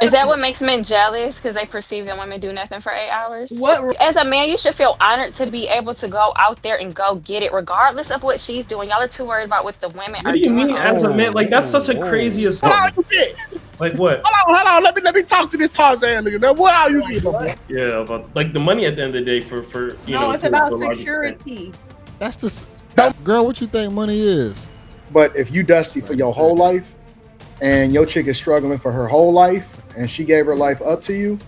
Is that what makes men jealous? Because they perceive that women do nothing for 8 hours? What? As a man, you should feel honored to be able to go out there and go get it, regardless of what she's doing. Y'all are too worried about what the women What are do you doing. mean as a man? Like, that's such a crazy assumption. Like what? Hold on. Let me talk to this Tarzan nigga. Now, what are you getting, boy? Yeah, about like the money at the end of the day for you know. No, it's about security. That's girl. What you think money is? But if you dusty for your whole life, and your chick is struggling for her whole life, and she gave her life up to you,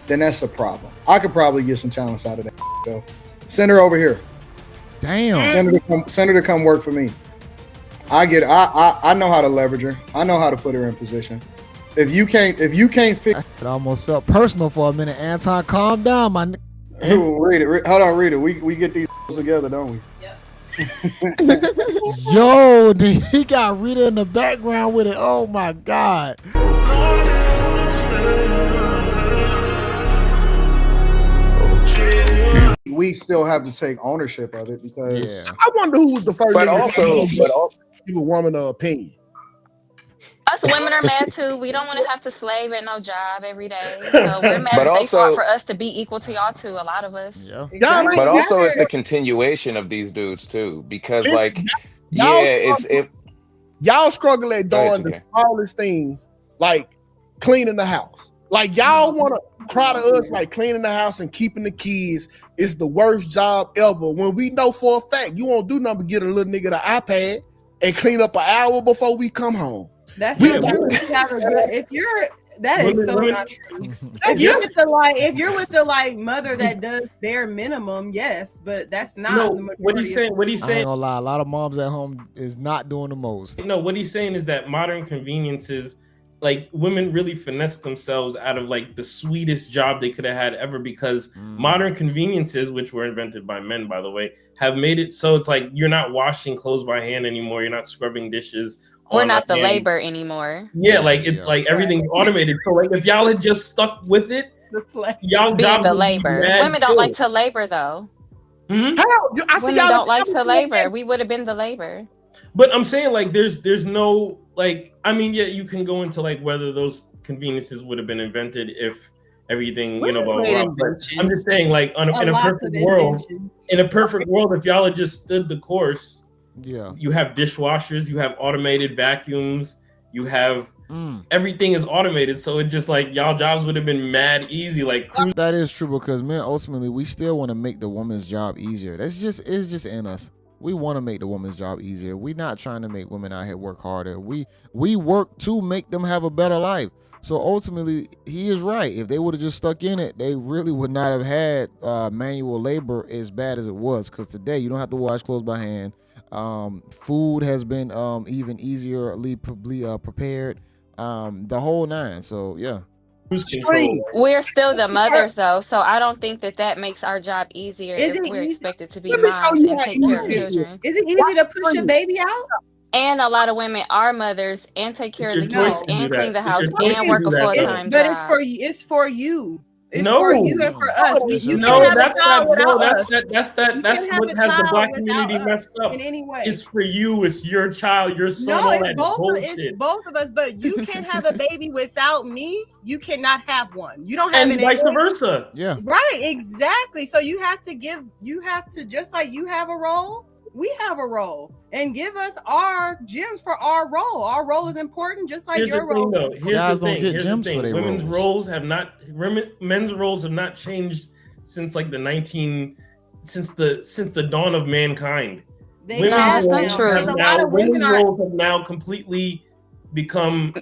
then that's a problem. I could probably get some talents out of that. So send her over here. Damn. Send her to come work for me. I know how to leverage her. I know how to put her in position. If you can't fix it, almost felt personal for a minute. Anton, calm down, my read it. Hold on, read it. We get these together, don't we? Yo, he got Rita in the background with it. Oh my God. We still have to take ownership of it because I wonder who was the first but also give a woman an opinion. Us women are mad too. We don't want to have to slave at no job every day. So we're mad that they fought for us to be equal to y'all too, a lot of us. Yeah. But also it's the continuation of these dudes too. Because y'all struggle at doing the smallest things like cleaning the house. Like y'all want to cry to us like cleaning the house and keeping the kids is the worst job ever. When we know for a fact you won't do nothing but get a little nigga the iPad and clean up an hour before we come home. That's not true. That is so not true. If you're with the mother that does bare minimum, yes, but that's not. What he's saying. I ain't gonna lie. A lot of moms at home is not doing the most. No, what he's saying is that modern conveniences, like women really finesse themselves out of like the sweetest job they could have had ever because modern conveniences, which were invented by men, by the way, have made it so it's like you're not washing clothes by hand anymore. You're not scrubbing dishes. We're not the labor anymore. Yeah, like it's like everything's automated. So like if y'all had just stuck with it, y'all being the labor. Women don't like to labor though. Mm-hmm. Women don't like to labor. We would have been the labor. But I'm saying like there's no like I mean yeah you can go into like whether those conveniences would have been invented if everything blah, blah, blah. But I'm just saying like in a perfect world if y'all had just stood the course. Yeah, you have dishwashers, you have automated vacuums, you have everything is automated, so it just like y'all jobs would have been mad easy. Like that is true because men ultimately we still want to make the woman's job easier. It's just in us. We want to make the woman's job easier. We're not trying to make women out here work harder. We work to make them have a better life. So ultimately, he is right. If they would have just stuck in it, they really would not have had manual labor as bad as it was. Because today you don't have to wash clothes by hand. Food has been even easier prepared. The whole nine. So yeah. We're still the mothers though, so I don't think that makes our job easier if we're expected to be moms and take care of children. Is it easy to push a baby out? And a lot of women are mothers and take care of the kids and clean the house and work a full-time job. But it's for you. It's for you and for us. That's what has the Black community messed up. In any way, it's for you. It's your child. Your son. No, it's both of us. But you can't have a baby without me. You cannot have one. You don't have and vice versa. Yeah. Right. Exactly. So you have to just like you have a role. We have a role and give us our gems for our role. Our role is important, just like your role. Here's the thing. Men's roles have not changed since like since the dawn of mankind. That's not true. Women's roles have now completely become,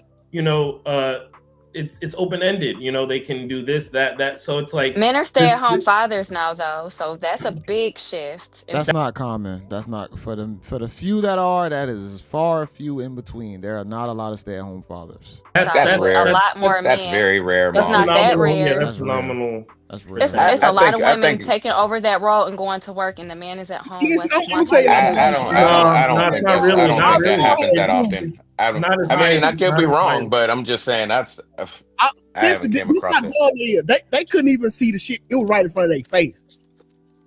it's open-ended. They can do this, that. So it's like men are stay-at-home fathers now, though. So that's a big shift. That's not common. That's not for the few that are. That is far few in between. There are not a lot of stay-at-home fathers. That's rare. A lot more men. That's very rare. It's not that rare. Yeah, that's phenomenal. That's rare. It's a lot of women taking over that role and going to work, and the man is at home. I don't think that happens that often. I mean, I could be wrong, but I'm just saying they couldn't even see the shit. It was right in front of their face.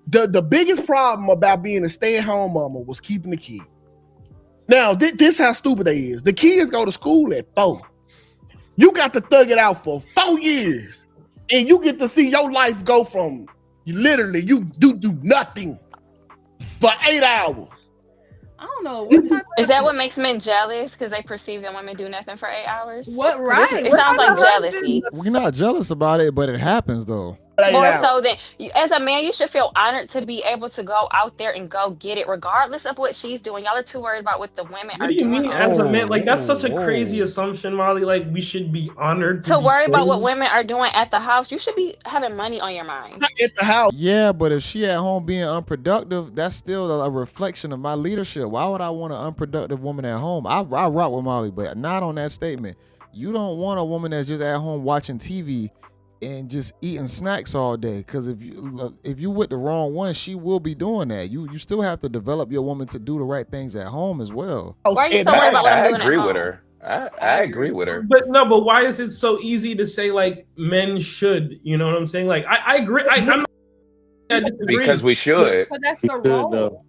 The biggest problem about being a stay-at-home mama was keeping the kid. Now, this how stupid they is. The kids go to school at 4. You got to thug it out for 4 years, and you get to see your life go from literally you do nothing for 8 hours. I don't know what type is that what makes men jealous because they perceive that women do nothing for 8 hours. What right? It sounds like jealousy. We're not jealous about it, but it happens though. More so than as a man, you should feel honored to be able to go out there and go get it, regardless of what she's doing. Y'all are too worried about what the women are doing. What do you mean, as a man? Like that's such a crazy assumption, Molly. Like we should be honored to worry about what women are doing at the house. You should be having money on your mind. Not at the house. Yeah, but if she at home being unproductive, that's still a reflection of my leadership. Why would I want an unproductive woman at home? I rock with Molly, but not on that statement. You don't want a woman that's just at home watching TV and just eating snacks all day, because if you with the wrong one, she will be doing that. You still have to develop your woman to do the right things at home as well. Why are you so worried about what I'm doing at home? I agree with her. I agree with her. But why is it so easy to say like men should? You know what I'm saying? Like I agree. I'm because we should. But that's the role.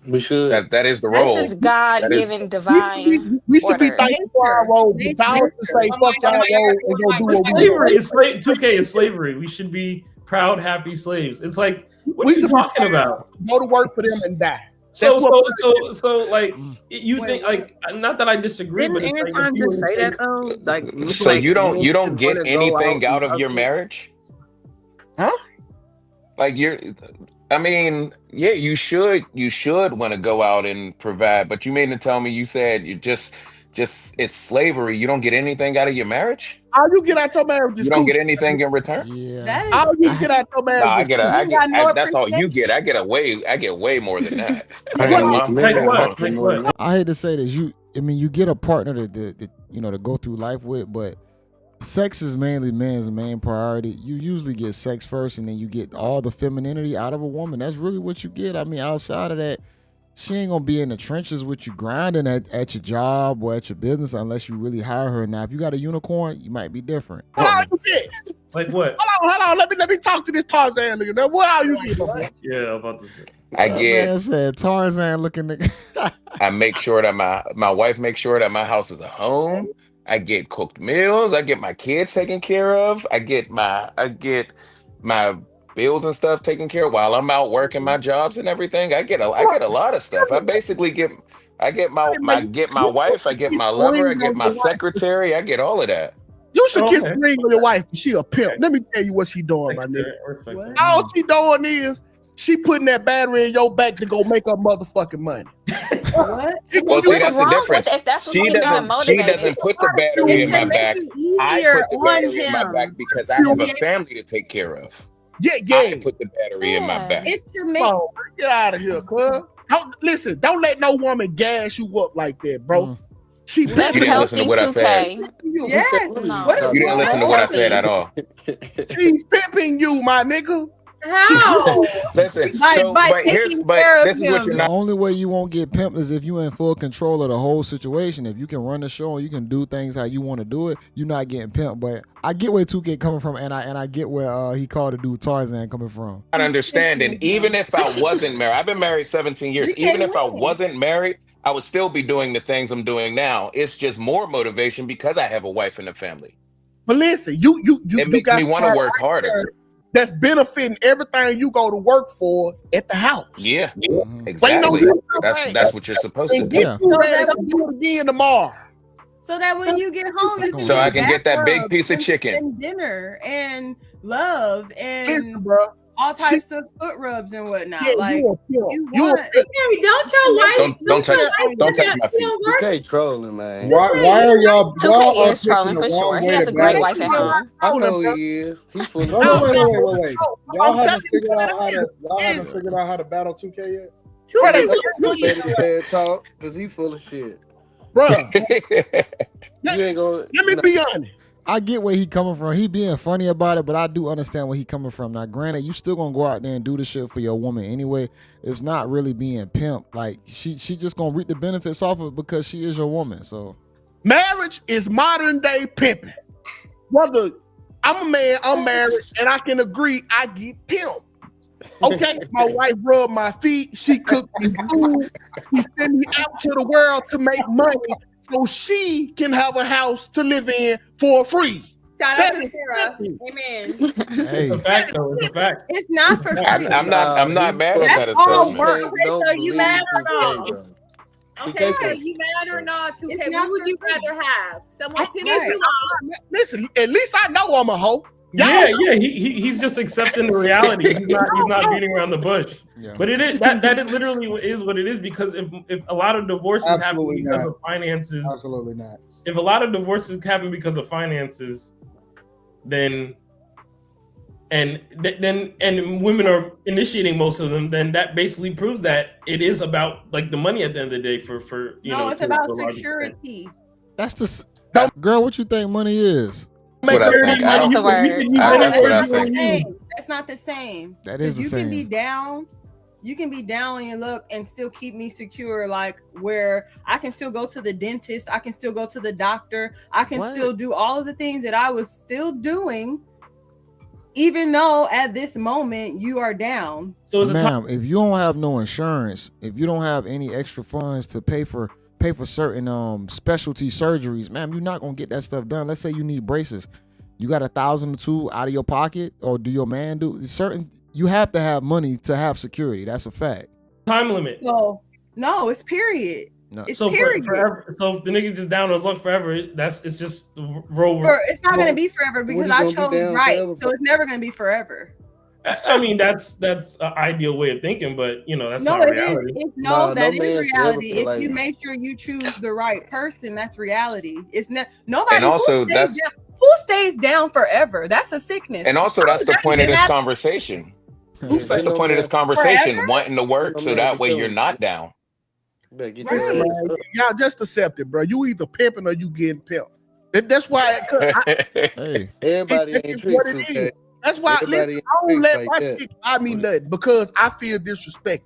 We should. That is the role. This is God-given divine. We should be thankful for our role. The power to say fuck our role and go do what we do. Slavery. 2K is slavery. We should be proud, happy slaves. It's like, what are you talking about? Go to work for them and die. So like you think like, not that I disagree, but Anton like, just say that though. Like, so like, you don't get anything out of your marriage, huh? Like I mean, yeah, you should want to go out and provide, but you mean to tell me you said you just it's slavery. You don't get anything out of your marriage? All you get out your marriage is you don't get anything in return? Yeah. All you get out your marriage. No, I get that's all you get. I get way more than that. I hate to say this. You get a partner to go through life with, but sex is mainly man's main priority. You usually get sex first, and then you get all the femininity out of a woman. That's really what you get. I mean, outside of that, she ain't gonna be in the trenches with you grinding at your job or at your business unless you really hire her. Now, if you got a unicorn, you might be different. What all you get? Like what? Hold on. Let me talk to this Tarzan nigga. Now, what all you get? Yeah, about to say. I get. Man said Tarzan looking nigga. I make sure that my wife makes sure that my house is a home. I get cooked meals. I get my kids taken care of. I get my bills and stuff taken care of while I'm out working my jobs and everything. I get a lot of stuff. I basically get my wife. I get my lover. I get my secretary. I get all of that. You should kiss the ring with your wife. She a pimp. Let me tell you what she doing, my nigga. All she doing is she putting that battery in your back to go make her motherfucking money. What? Well, see, that's the difference. If that's what She doesn't put the battery in my back. I put the battery in my back because I have a family to take care of. Yeah. I put the battery in my back. It's to make. Oh, get out of here, cuz. Don't let no woman gas you up like that, bro. She You didn't listen to what I said. Yes. You didn't listen to what I said at all. She's pimping you, my nigga. How? Listen, this is what you're The only way you won't get pimped is if you're in full control of the whole situation. If you can run the show and you can do things how you want to do it, you're not getting pimped. But I get where 2K coming from, and I get where he called the dude Tarzan coming from. I understand, and even if I wasn't married, I've been married 17 years. Even if I wasn't married, I would still be doing the things I'm doing now. It's just more motivation because I have a wife and a family. But listen, it makes me want to work harder. That's benefiting everything you go to work for at the house. Yeah, exactly. That's what you're supposed to do. You ready to do it again tomorrow. So that when you get home, you can I can get that big piece of chicken and dinner and love and all types of foot rubs and whatnot. Yeah, like don't your wife don't touch my feet. Okay, trolling, man. Why are y'all? Tukay is trolling for sure. He has a great wife at home. I know he is. He's full of wait. Y'all haven't figured out how to battle 2K yet? Talk because he full of shit, bro. Let me be honest. I get where he coming from. He being funny about it, but I do understand where he coming from. Now, granted, you still gonna go out there and do the shit for your woman anyway. It's not really being pimp. Like she just gonna reap the benefits off of it because she is your woman. So marriage is modern day pimping. Whether I'm a man, I'm married, and I can agree I get pimped. Okay, my wife rubbed my feet. She cooked me food. She sent me out to the world to make money so she can have a house to live in for free. Shout out to Sarah. Amen. It's a fact, though. It's a fact. It's not for free. I'm not mad at that That's all assessment. work. Okay, so you mad or not? Bro. Okay, so you mad or not? 2K, what would you rather have? Someone pimp you out? Listen, at least I know I'm a hoe. Yeah. He's just accepting the reality. He's not beating around the bush. Yeah. But it is that literally is what it is, because if a lot of divorces happen because of finances, absolutely not. If a lot of divorces happen because of finances, then women are initiating most of them, then that basically proves that it is about like the money at the end of the day for you know. It's about security. That's the girl. What you think money is? That's what I think. That's the word. That's what I think. That's not the same. That is the same. You can be down. You can be down in your luck and still keep me secure, like where I can still go to the dentist, I can still go to the doctor, I can still do all of the things that I was still doing, even though at this moment you are down. So ma'am, if you don't have no insurance, if you don't have any extra funds to pay for certain specialty surgeries, ma'am, you're not gonna get that stuff done. Let's say you need braces. You got $1,000 or $2,000 out of your pocket, or do your man do certain? You have to have money to have security. That's a fact. Time limit. No, it's period. No. It's so period. Forever. So if the nigga just down on his luck forever, it's just roll. It's not gonna be forever because I chose right. So it's never gonna be forever. I mean, that's an ideal way of thinking, but you know, that's not reality. That is reality. If you make sure you choose the right person, that's reality. It's not nobody. And also, who stays down forever? That's a sickness. And also, that's the point of this conversation. That's the point of this conversation, forever? Wanting to work so that way you're not down. Y'all just accept it, bro. You either pimping or you getting pimped. That's why. Everybody ain't tricks. That's why I don't let my chick buy me nothing because I feel disrespected.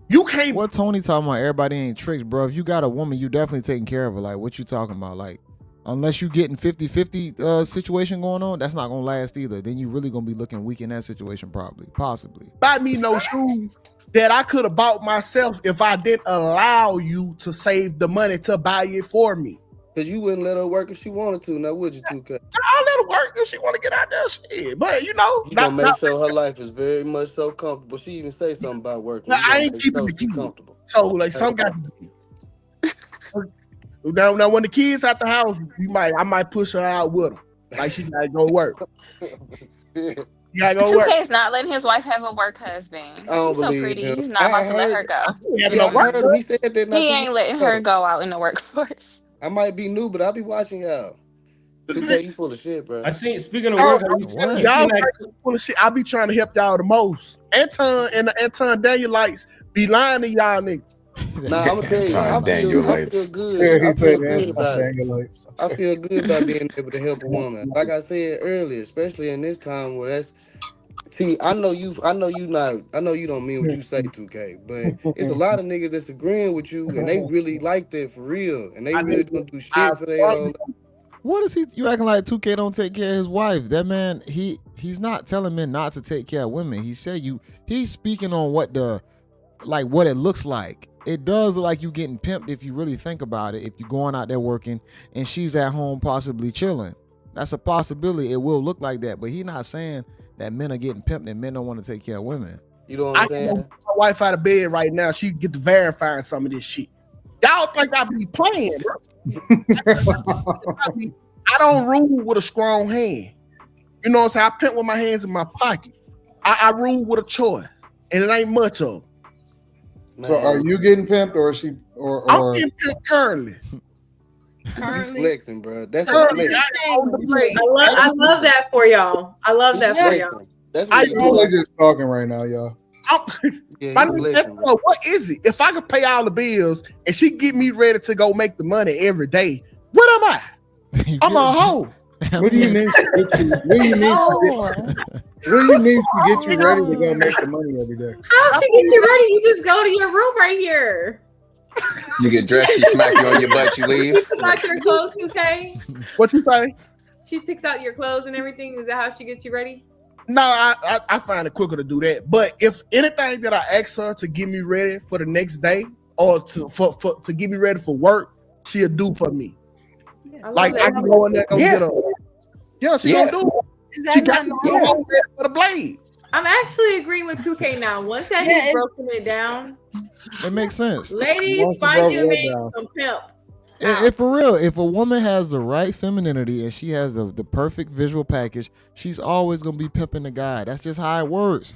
You can't. What Tony talking about? Everybody ain't tricks, bro. If you got a woman, you definitely taking care of her. Like, what you talking about? Like, unless you getting 50-50 situation going on, that's not gonna last either. Then you really gonna be looking weak in that situation, possibly. Buy me no shoes that I could have bought myself if I didn't allow you to save the money to buy it for me. Because you wouldn't let her work if she wanted to, now would you, Tukay? I'll let her work if she want to get out there, shit. But you know, you gonna make sure her life is very much so comfortable. She even say something about working. I ain't keeping the key comfortable. So like some got to be. Now when the kids at the house, I might push her out with them. Like she gotta go work. You gotta go work. 2K is not letting his wife have a work husband. She's so pretty. Him. He's not about to let her go. He said that he ain't letting her go out in the workforce. I might be new, but I'll be watching y'all. You full of shit, bro. I see. Speaking of work, y'all full of shit. I be trying to help y'all the most. Anton and the Anton Danielites be lying to y'all niggas. Nah, I'm gonna tell you, I feel good. I feel good about it. I feel good about being able to help a woman. Like I said earlier, especially in this time where that's. See, I know you don't mean what you say, 2K, but it's a lot of niggas that's agreeing with you, and they really like that for real, and they really gonna do shit for their. What is he? You acting like 2K don't take care of his wife? That man, he's not telling men not to take care of women. He said he's speaking on what it looks like. It does look like you getting pimped if you really think about it. If you're going out there working and she's at home possibly chilling, that's a possibility. It will look like that, but he's not saying that men are getting pimped and men don't want to take care of women. You know what I'm saying? My wife out of bed right now. She get to verifying some of this shit. Y'all think I be playing, bro? I don't rule with a strong hand. You know what I'm saying? I pimp with my hands in my pocket. I rule with a choice, and it ain't much of. So are you getting pimped or is she or I'm getting pimped currently. He's flexing, bro. That's I love that for y'all. I love that for y'all. That's what just talking right now, y'all. What is it? If I could pay all the bills and she get me ready to go make the money every day, what am I? I'm a hoe. What do you mean? What do you mean to get you ready to go make the money every day? How she get you ready? You just go to your room right here. You get dressed, you smack you on your butt, you leave. She picks out your clothes, 2K? What you say? She picks out your clothes and everything. Is that how she gets you ready? No, I find it quicker to do that. But if anything that I ask her to get me ready for the next day or to get me ready for work, she'll do for me. I can go in there and get her. Yeah, she gonna do it. She got to go for the blade. I'm actually agreeing with 2K now. Once that he's broken it down, it makes sense. Ladies, find your man some pimp. If for real, if a woman has the right femininity and she has the perfect visual package, she's always gonna be pimping the guy. That's just how it works.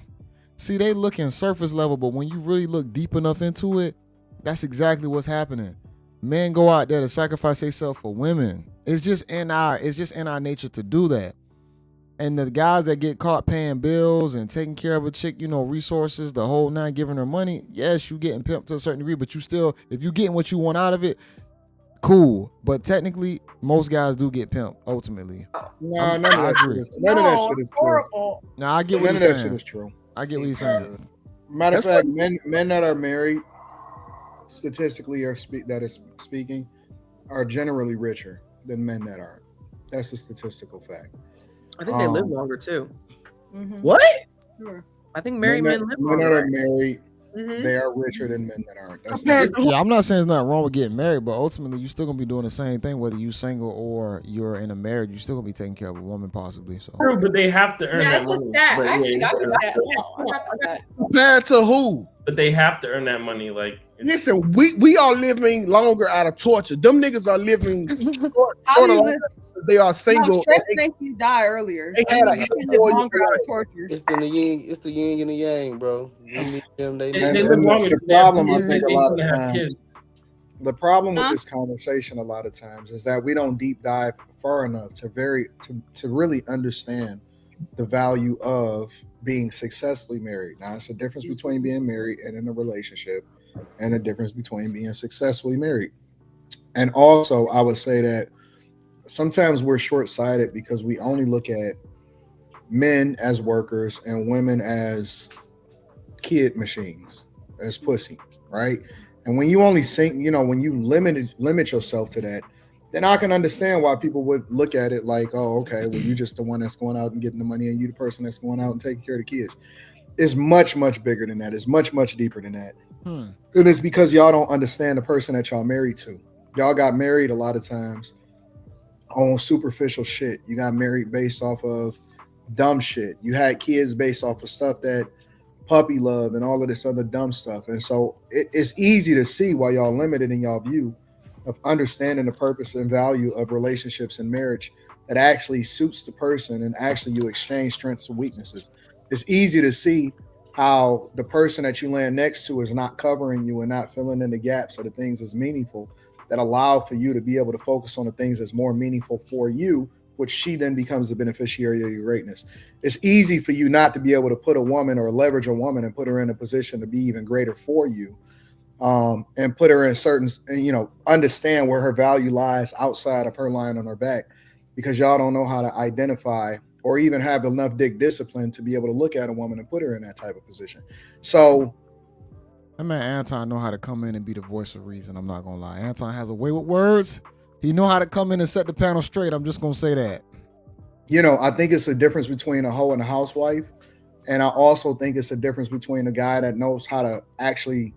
See, they looking surface level, but when you really look deep enough into it, that's exactly what's happening. Men go out there to sacrifice themselves for women. It's just in our nature to do that. And the guys that get caught paying bills and taking care of a chick, resources, the whole nine, giving her money, yes, you getting pimped to a certain degree, but you still, if you getting what you want out of it, cool. But technically, most guys do get pimped ultimately. No, none of that shit is true. No, I get what he's saying. None of that shit is true. I get what he's saying. Matter of fact, men that are married, statistically speaking, are generally richer than men that aren't. That's a statistical fact. I think they live longer too. Mm-hmm. What? Sure. I think married men live longer. Men that are married, they are richer than men that aren't. Yeah, I'm not saying there's nothing wrong with getting married, but ultimately you're still gonna be doing the same thing whether you're single or you're in a marriage. You're still gonna be taking care of a woman possibly. So true, but they have to earn that money. I actually got the stat. I got the stat. Compared to who? But they have to earn that money. Like, listen, we are living longer out of torture. Them niggas are living shorter. They are single. No, stress make you die earlier. It's the yin and the yang, bro. The problem, I think, a lot of times. The problem with this conversation, a lot of times, is that we don't deep dive far enough to really understand the value of being successfully married. Now, it's a difference between being married and in a relationship, and a difference between being successfully married. And also, I would say that sometimes we're short-sighted because we only look at men as workers and women as kid machines, as pussy, right? And when you only when you limit yourself to that, then I can understand why people would look at it like, oh, okay, well, you just the one that's going out and getting the money, and you the person that's going out and taking care of the kids. It's much, much bigger than that. It's much, much deeper than that. And it's because y'all don't understand the person that y'all married to. Y'all got married a lot of times on superficial shit. You got married based off of dumb shit. You had kids based off of stuff that puppy love and all of this other dumb stuff. And so it's easy to see why y'all limited in y'all view of understanding the purpose and value of relationships and marriage that actually suits the person, and actually you exchange strengths for weaknesses. It's easy to see how the person that you land next to is not covering you and not filling in the gaps of the things that's meaningful that allow for you to be able to focus on the things that's more meaningful for you, which she then becomes the beneficiary of your greatness. It's easy for you not to be able to put a woman or leverage a woman and put her in a position to be even greater for you, and put her in certain, understand where her value lies outside of her lying on her back, because y'all don't know how to identify or even have enough dick discipline to be able to look at a woman and put her in that type of position. So that man Anton know how to come in and be the voice of reason. I'm not gonna lie. Anton has a way with words. He know how to come in and set the panel straight. I'm just gonna say that. I think it's a difference between a hoe and a housewife. And I also think it's a difference between a guy that knows how to actually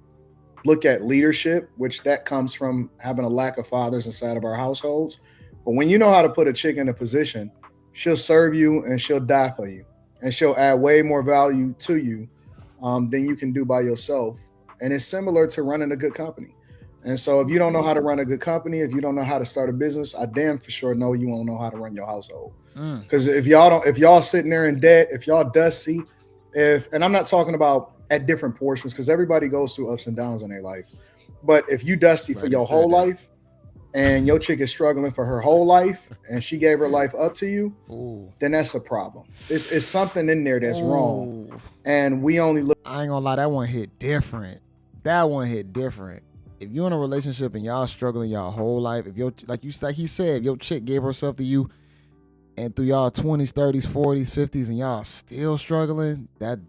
look at leadership, which that comes from having a lack of fathers inside of our households. But when you know how to put a chick in a position, she'll serve you and she'll die for you. And she'll add way more value to you than you can do by yourself. And it's similar to running a good company. And so if you don't know how to run a good company, if you don't know how to start a business, I damn for sure know you won't know how to run your household. Because if y'all sitting there in debt, if y'all dusty, and I'm not talking about at different portions, because everybody goes through ups and downs in their life. But if you dusty for your whole life, and your chick is struggling for her whole life, and she gave her life up to you, then that's a problem. It's something in there that's wrong. And we only look. I ain't gonna lie, that one hit different. If you're in a relationship and y'all struggling y'all whole life, if like he said, if your chick gave herself to you, and through y'all 20s, 30s, 40s, 50s, and y'all still struggling, that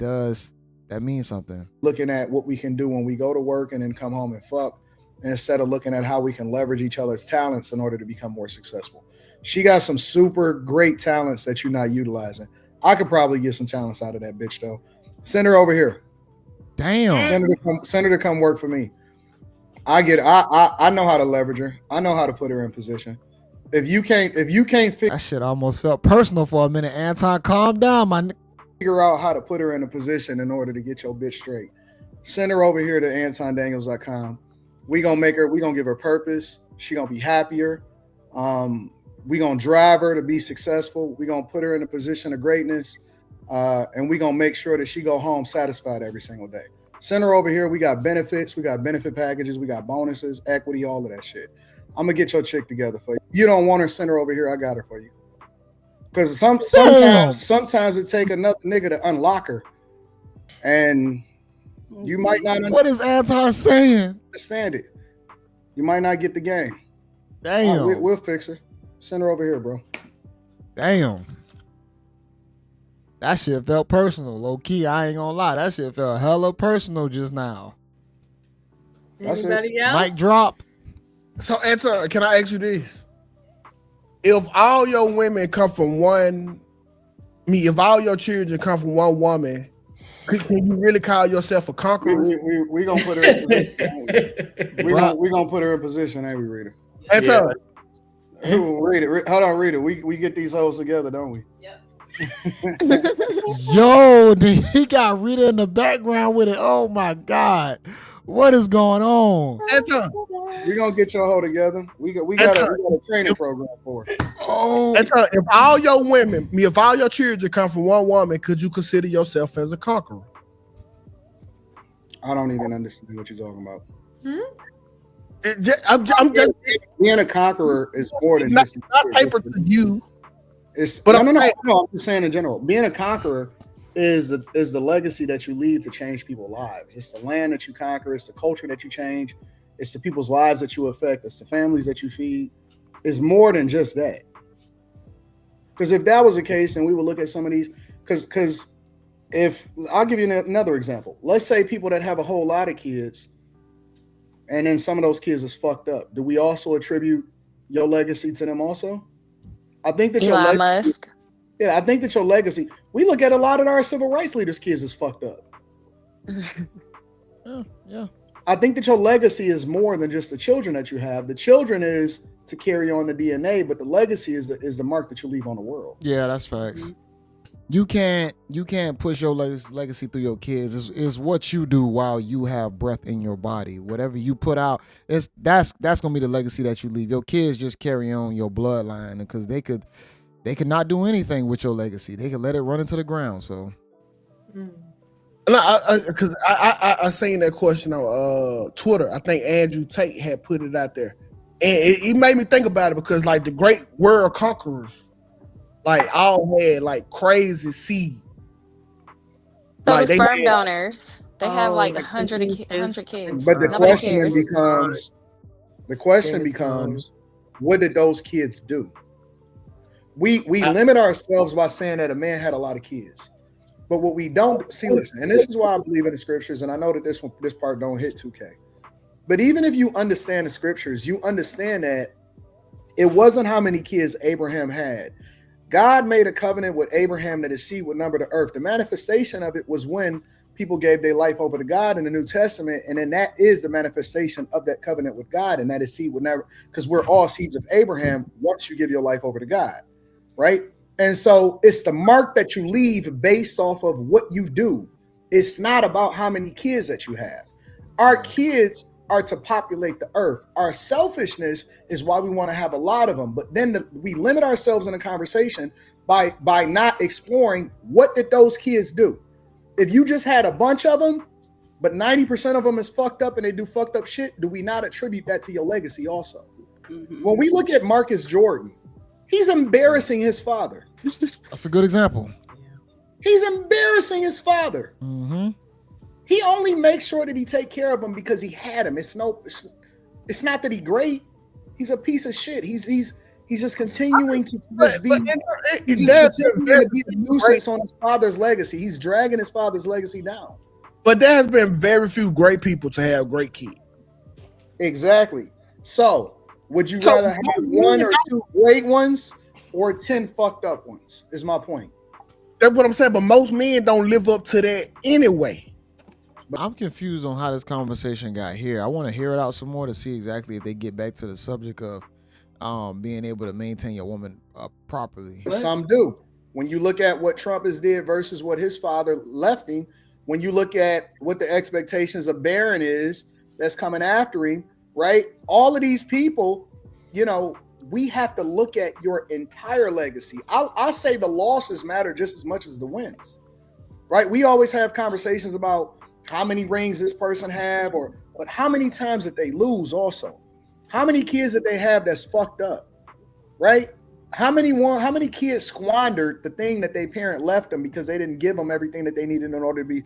means something. Looking at what we can do when we go to work and then come home and fuck, instead of looking at how we can leverage each other's talents in order to become more successful. She got some super great talents that you're not utilizing. I could probably get some talents out of that bitch though. Send her over here. Damn. Send her to come work for me. I get. I know how to leverage her. I know how to put her in position. If you can't that shit almost felt personal for a minute. Anton, calm down, my. Figure out how to put her in a position in order to get your bitch straight. Send her over here to AntonDaniels.com. We gonna give her purpose. She gonna be happier. We gonna drive her to be successful. We gonna put her in a position of greatness, and we gonna make sure that she go home satisfied every single day. Send her over here. We got benefits. We got benefit packages. We got bonuses, equity, all of that shit. I'm gonna get your chick together for you. You don't want her, send her over here. I got her for you. Because sometimes it take another nigga to unlock her, and you might not. What is Anton saying? Understand it. You might not get the game. Damn. We'll fix her. Send her over here, bro. Damn. That shit felt personal. Low key, I ain't gonna lie. That shit felt hella personal just now. Anybody else? Mic drop. So, Anton, can I ask you this? If all your women come from if all your children come from one woman, can you really call yourself a conqueror? We gonna put her in position. we gonna put her in position, ain't we, Rita? Anton. Yeah. Rita, hold on, Rita. We get these hoes together, don't we? Yep. Yo, he got Rita in the background with it. Oh my God. What is going on? Anton. We're gonna get your hoe together. We got a training program for it. Oh, Anton, if all your children come from one woman, could you consider yourself as a conqueror? I don't even understand what you're talking about. I'm just being a conqueror is more than not paper to you. No. I'm just saying in general. Being a conqueror is the legacy that you leave to change people's lives. It's the land that you conquer. It's the culture that you change. It's the people's lives that you affect. It's the families that you feed. It's more than just that. Because if that was the case, and we would look at some of these, because if I'll give you another example. Let's say people that have a whole lot of kids, and then some of those kids is fucked up. Do we also attribute your legacy to them also? I think that Elon Musk. Yeah, I think that your legacy. We look at a lot of our civil rights leaders' kids is fucked up. Yeah. I think that your legacy is more than just the children that you have. The children is to carry on the DNA, but the legacy is the mark that you leave on the world. Yeah, that's facts. You can't push your legacy through your kids. It's what you do while you have breath in your body. Whatever you put out, that's gonna be the legacy that you leave. Your kids just carry on your bloodline because they could not do anything with your legacy. They could let it run into the ground. So. No, because I seen that question on Twitter. I think Andrew Tate had put it out there, and it made me think about it because like the great world conquerors, like all had like crazy seed. So like sperm donors, they have like 100 kids. But the Nobody question becomes, what did those kids do? We limit ourselves by saying that a man had a lot of kids. But what we don't see, listen, and this is why I believe in the scriptures, and I know that this part don't hit 2K. But even if you understand the scriptures, you understand that it wasn't how many kids Abraham had. God made a covenant with Abraham that his seed would number the earth. The manifestation of it was when people gave their life over to God in the New Testament, and then that is the manifestation of that covenant with God, and that his seed would never, because we're all seeds of Abraham once you give your life over to God, right? And so it's the mark that you leave based off of what you do. It's not about how many kids that you have. Our kids are to populate the earth. Our selfishness is why we want to have a lot of them. But then we limit ourselves in a conversation by not exploring what did those kids do. If you just had a bunch of them, but 90% of them is fucked up and they do fucked up shit, do we not attribute that to your legacy also? When we look at Marcus Jordan, he's embarrassing his father. That's a good example. He's embarrassing his father. Mm-hmm. He only makes sure that he take care of him because he had him. It's not that he's great. He's a piece of shit. He's just continuing to just be. He's continuing to be a nuisance on his father's legacy. He's dragging his father's legacy down. But there has been very few great people to have great kids. Exactly. So, would you rather have one or two great ones or 10 fucked up ones? Is my point. That's what I'm saying. But most men don't live up to that anyway. I'm confused on how this conversation got here. I want to hear it out some more to see exactly if they get back to the subject of being able to maintain your woman properly. Some do. When you look at what Trump has did versus what his father left him, when you look at what the expectations of Barron is that's coming after him, right? All of these people, we have to look at your entire legacy. I'll say the losses matter just as much as the wins, right? We always have conversations about how many rings this person have, but how many times did they lose also? How many kids did they have that's fucked up, right? How many kids squandered the thing that their parent left them because they didn't give them everything that they needed in order to be